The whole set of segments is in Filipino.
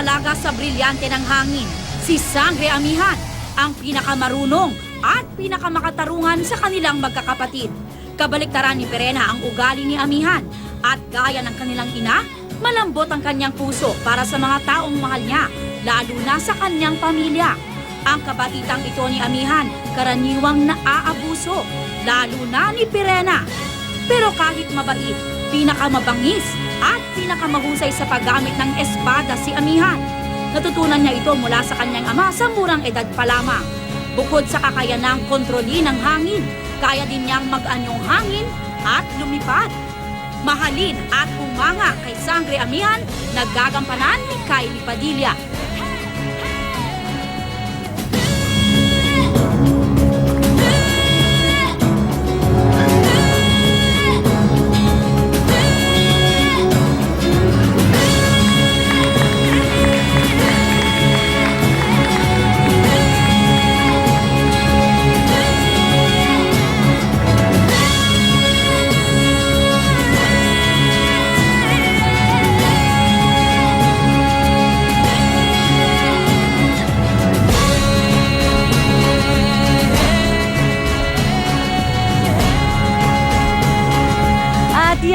pangangalaga sa brilyante ng hangin, si Sangre Amihan, ang pinakamarunong at pinakamakatarungan sa kanilang magkakapatid. Kabaliktaran ni Pirena ang ugali ni Amihan at gaya ng kanilang ina, malambot ang kanyang puso para sa mga taong mahal niya, lalo na sa kanyang pamilya. Ang kabatitang ito ni Amihan, karaniwang naaabuso, lalo na ni Pirena. Pero kahit mabait, pinakamabangis at pinakamahusay sa paggamit ng espada si Amihan. Natutunan niya ito mula sa kanyang ama sa murang edad pa lamang. Bukod sa kakayanang kontrolin ng hangin, kaya din niyang mag-anyong hangin at lumipad. Mahalin at umanga kay Sangre Amihan, naggagampanan ni Kylie Padilla.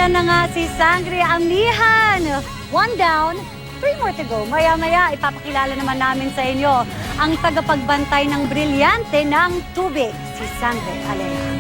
Yan na nga si Sangre Amihan. 1 down, 3 more to go. Maya-maya, ipapakilala naman namin sa inyo ang tagapagbantay ng brilyante ng tubig, si Sangre Alea.